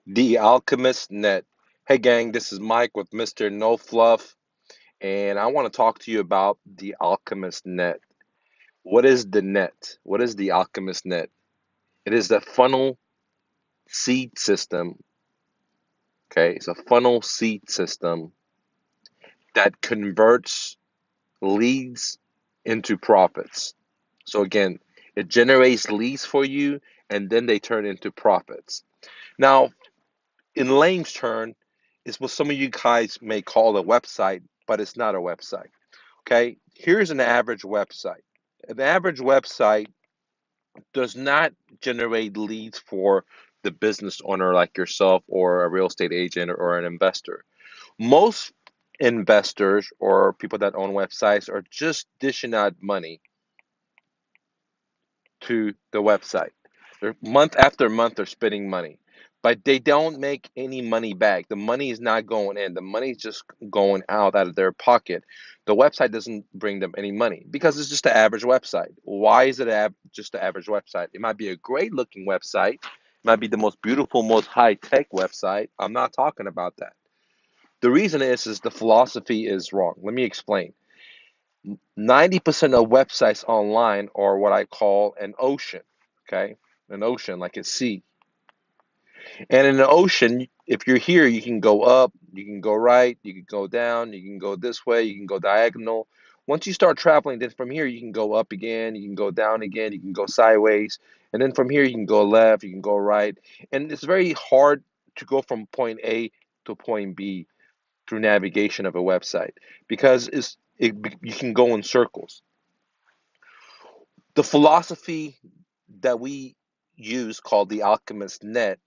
The Alchemist Net. Hey gang, this is Mike with Mr. No Fluff, and I want to talk to you about the Alchemist Net. What is the net? What is the Alchemist Net? It is the funnel seed system, okay? It's a funnel seed system that converts leads into profits. So again, it generates leads for you and then they turn into profits. Now, in layman's term, is what some of you guys may call a website, but it's not a website. Okay, here's an average website. An average website does not generate leads for the business owner like yourself or a real estate agent or an investor. Most investors or people that own websites are just dishing out money to the website. They're month after month they're spending money, but they don't make any money back. The money is not going in. The money is just going out of their pocket. The website doesn't bring them any money because it's just an average website. Why is it just an average website? It might be a great looking website. It might be the most beautiful, most high tech website. I'm not talking about that. The reason is the philosophy is wrong. Let me explain. 90% of websites online are what I call an ocean, okay? An ocean, like a sea. And in the ocean, if you're here, you can go up, you can go right, you can go down, you can go this way, you can go diagonal. Once you start traveling, then from here, you can go up again, you can go down again, you can go sideways. And then from here, you can go left, you can go right. And it's very hard to go from point A to point B through navigation of a website because you can go in circles. The philosophy that we use called the alchemist net,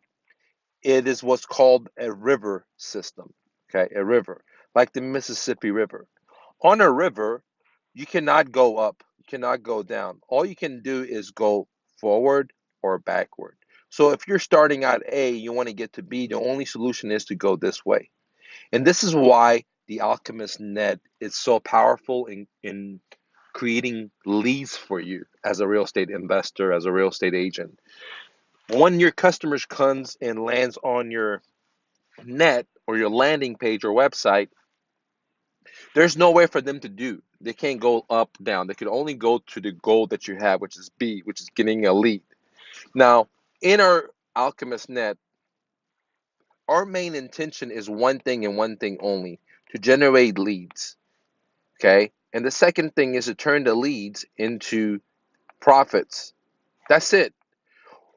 it is what's called a river system. Okay, a river, like the Mississippi River. On a river, you cannot go up, you cannot go down. All you can do is go forward or backward. So if you're starting at A, you want to get to B, the only solution is to go this way. And this is why the alchemist net is so powerful in creating leads for you as a real estate investor, as a real estate agent. When your customers comes and lands on your net or your landing page or website, there's nowhere for them to do. They can't go up, down. They can only go to the goal that you have, which is B, which is getting a lead. Now, in our Alchemist Net, our main intention is one thing and one thing only, to generate leads. Okay? And the second thing is to turn the leads into profits. That's it.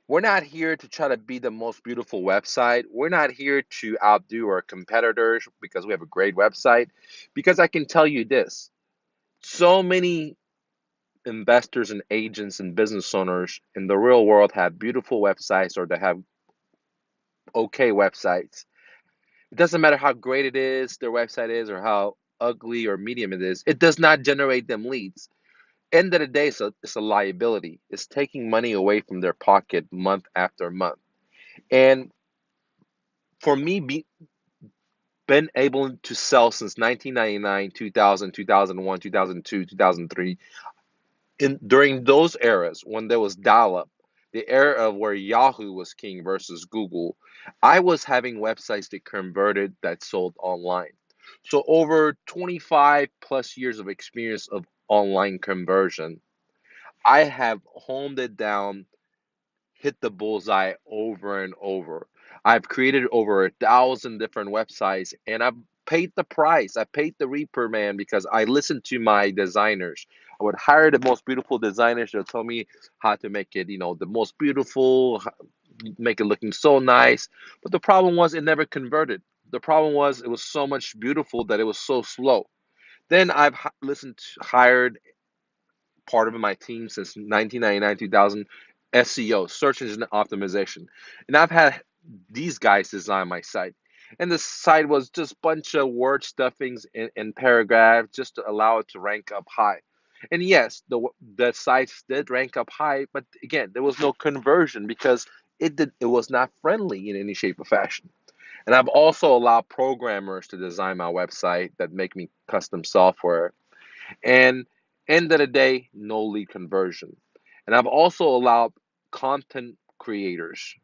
We're not here to try to be the most beautiful website. We're not here to outdo our competitors because we have a great website. Because I can tell you this, so many investors and agents and business owners in the real world have beautiful websites or they have okay websites. It doesn't matter how great it is, their website is, or how ugly or medium it is, it does not generate them leads. End of the day, it's a liability. It's taking money away from their pocket month after month. And for me, been able to sell since 1999, 2000, 2001, 2002, 2003. During those eras when there was dial-up, the era of where Yahoo was king versus Google, I was having websites that converted that sold online. So over 25 plus years of experience of online conversion, I have honed it down, hit the bullseye over and over. I've created over 1,000 different websites and I've paid the price. I paid the Reaper man because I listened to my designers. I would hire the most beautiful designers. They'll tell me how to make it, the most beautiful, make it looking so nice. But the problem was it never converted. The problem was it was so much beautiful that it was so slow. Then I've hired part of my team since 1999, 2000, SEO, search engine optimization. And I've had these guys design my site. And the site was just a bunch of word stuffings and paragraphs just to allow it to rank up high. And yes, the sites did rank up high, but again, there was no conversion because it was not friendly in any shape or fashion. And I've also allowed programmers to design my website that make me custom software. And end of the day, no lead conversion. And I've also allowed content creators,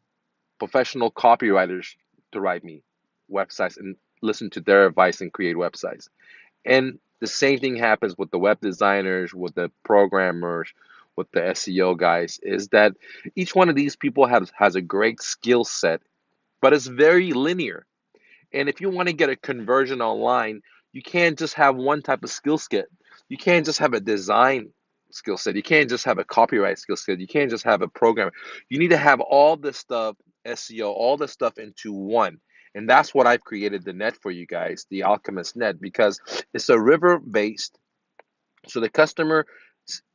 professional copywriters to write me websites and listen to their advice and create websites. And the same thing happens with the web designers, with the programmers, with the SEO guys, is that each one of these people has a great skill set, but it's very linear. And if you want to get a conversion online, you can't just have one type of skill set. You can't just have a design skill set. You can't just have a copyright skill set. You can't just have a program. You need to have all this stuff, SEO, all this stuff into one. And that's what I've created the net for you guys, the Alchemist Net, because it's a river based. So the customer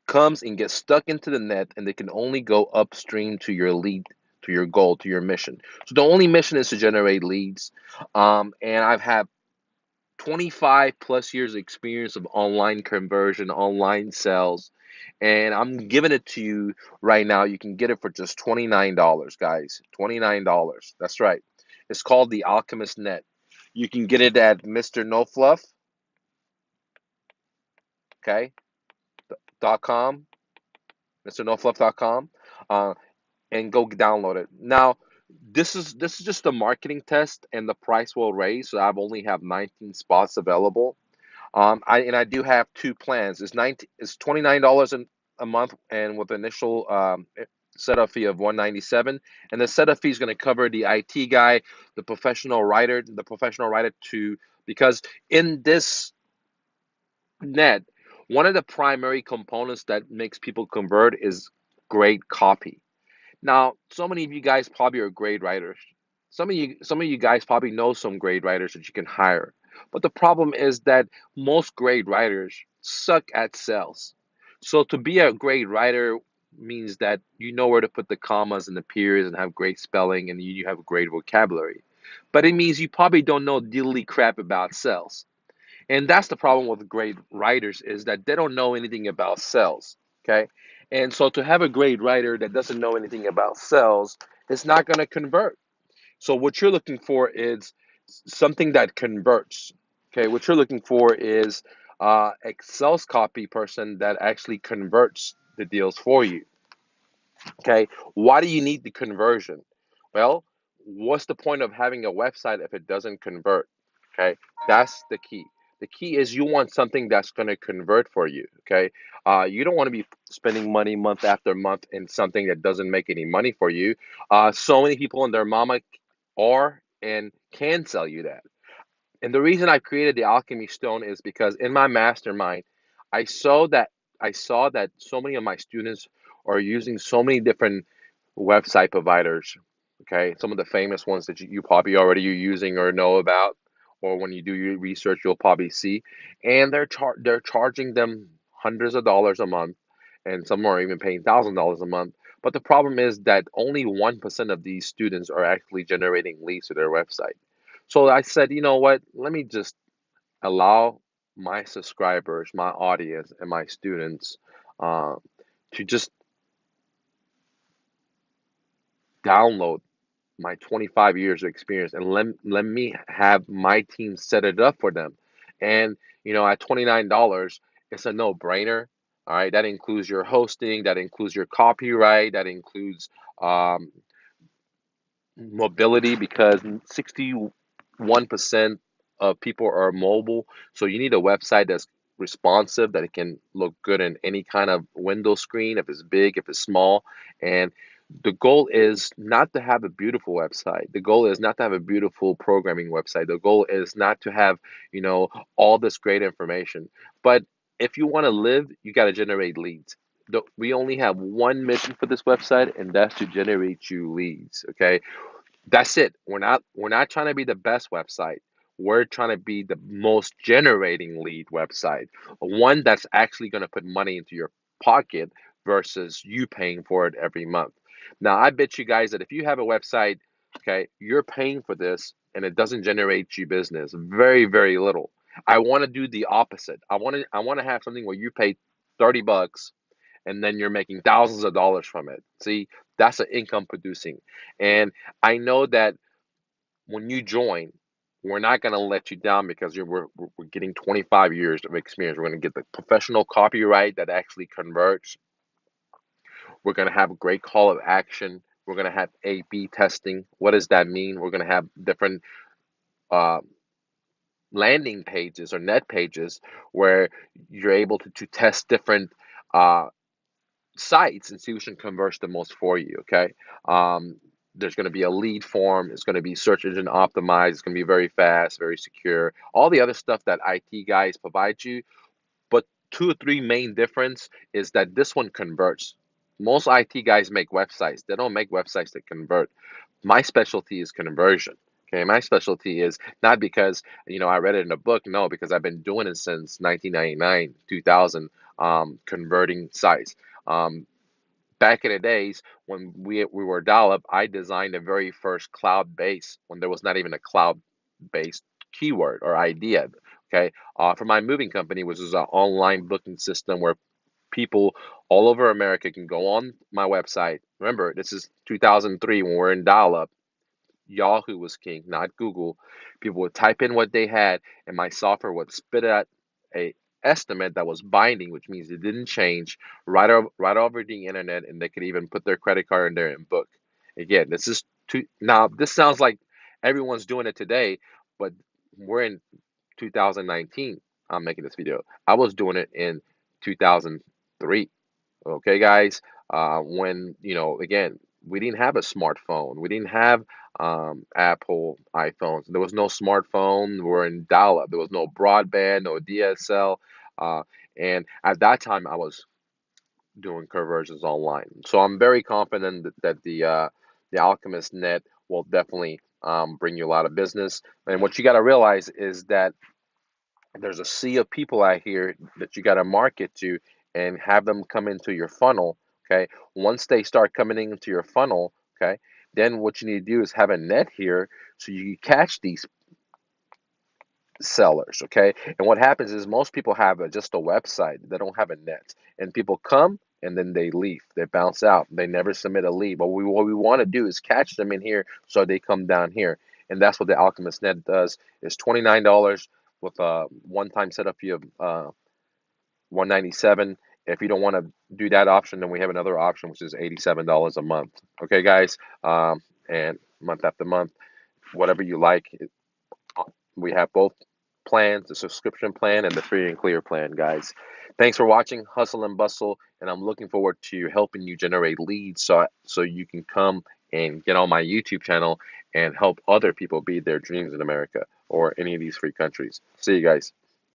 comes and gets stuck into the net, and they can only go upstream to your lead, to your goal, to your mission. So the only mission is to generate leads. And I've had 25 plus years of experience of online conversion, online sales, and I'm giving it to you right now. You can get it for just $29, guys. $29. That's right. It's called the Alchemist Net. You can get it at Mr. No Fluff, okay, .com, mrnofluff.com, uh, and go download it. Now, this is just a marketing test, and the price will raise. So I've only have 19 spots available. I do have two plans. It's $29 a month, and with initial setup fee of $197, and the setup fee is going to cover the IT guy, the professional writer to because in this net, one of the primary components that makes people convert is great copy. Now, so many of you guys probably are grade writers. Some of you guys probably know some grade writers that you can hire. But the problem is that most grade writers suck at sales. So to be a grade writer means that you know where to put the commas and the periods and have great spelling and you have great vocabulary. But it means you probably don't know diddly crap about sales. And that's the problem with great writers is that they don't know anything about sales. Okay. And so to have a great writer that doesn't know anything about sales, it's not going to convert. So what you're looking for is something that converts. Okay. What you're looking for is a sales copy person that actually converts the deals for you. Okay. Why do you need the conversion? Well, what's the point of having a website if it doesn't convert? Okay. That's the key. The key is you want something that's going to convert for you. Okay. You don't want to be spending money month after month in something that doesn't make any money for you. So many people and their mama are and can sell you that. And the reason I created the alchemy stone is because in my mastermind, I saw that I saw that so many of my students are using so many different website providers. Okay, some of the famous ones that you probably already are using or know about, or when you do your research, you'll probably see, and they're charging them hundreds of dollars a month, and some are even paying $1,000 a month. But the problem is that only 1% of these students are actually generating leads to their website. So I said, you know what? Let me just allow my subscribers, my audience, and my students uh, to just download my 25 years of experience and let me have my team set it up for them. And at $29, it's a no-brainer. All right, that includes your hosting, that includes your copyright, that includes um, mobility because 61% of people are mobile. So you need a website that's responsive, that it can look good in any kind of window screen, if it's big, if it's small. And the goal is not to have a beautiful website. The goal is not to have a beautiful programming website. The goal is not to have, all this great information. But if you want to live, you got to generate leads. We only have one mission for this website, and that's to generate you leads. Okay, that's it. We're not trying to be the best website. We're trying to be the most generating lead website. One that's actually going to put money into your pocket versus you paying for it every month. Now, I bet you guys that if you have a website, okay, you're paying for this and it doesn't generate you business, very, very little. I want to do the opposite. I want to have something where you pay 30 bucks and then you're making thousands of dollars from it. See, that's an income producing. And I know that when you join, we're not going to let you down because we're getting 25 years of experience. We're going to get the professional copyright that actually converts. We're going to have a great call of action We're going to have A/B testing. What does that mean? We're going to have different uh, landing pages or net pages where you're able to test different uh, sites and see which one converts the most for you. Okay. Um, there's going to be a lead form. It's going to be search engine optimized. It's going to be very fast, very secure. All the other stuff that IT guys provide you, but two or three main difference is that this one converts. Most IT guys make websites. They don't make websites that convert. My specialty is conversion. Okay, my specialty is not because I read it in a book. No, because I've been doing it since 1999, 2000, converting sites. Um, Back in the days when we were dial-up, I designed the very first cloud base when there was not even a cloud-based keyword or idea. Okay, for my moving company, which is an online booking system where people all over America can go on my website. Remember, this is 2003 when we're in dial-up. Yahoo was king, not Google. People would type in what they had, and my software would spit out a estimate that was binding, which means it didn't change right over the internet, and they could even put their credit card in there and book. Again, this is now. This sounds like everyone's doing it today, but we're in 2019. I'm making this video. I was doing it in 2003. Okay, guys. When again, we didn't have a smartphone. We didn't have Apple iPhones. There was no smartphone. We were in dial-up. There was no broadband, no DSL. Uh, and at that time, I was doing conversions online. So I'm very confident that the Alchemist Net will definitely bring you a lot of business. And what you got to realize is that there's a sea of people out here that you got to market to and have them come into your funnel. Okay. Once they start coming into your funnel, okay, then what you need to do is have a net here so you catch these sellers. Okay. And what happens is most people have just a website, they don't have a net, and people come and then they leave, they bounce out, they never submit a lead. But what we want to do is catch them in here so they come down here. And that's what the Alchemist Net does. It's $29 with a one-time setup fee of 197. If you don't want to do that option, then we have another option, which is $87 a month. Okay, guys, and month after month, whatever you like. We have both plans, the subscription plan and the free and clear plan, guys. Thanks for watching Hustle and Bustle, and I'm looking forward to helping you generate leads so you can come and get on my YouTube channel and help other people beat their dreams in America or any of these free countries. See you guys.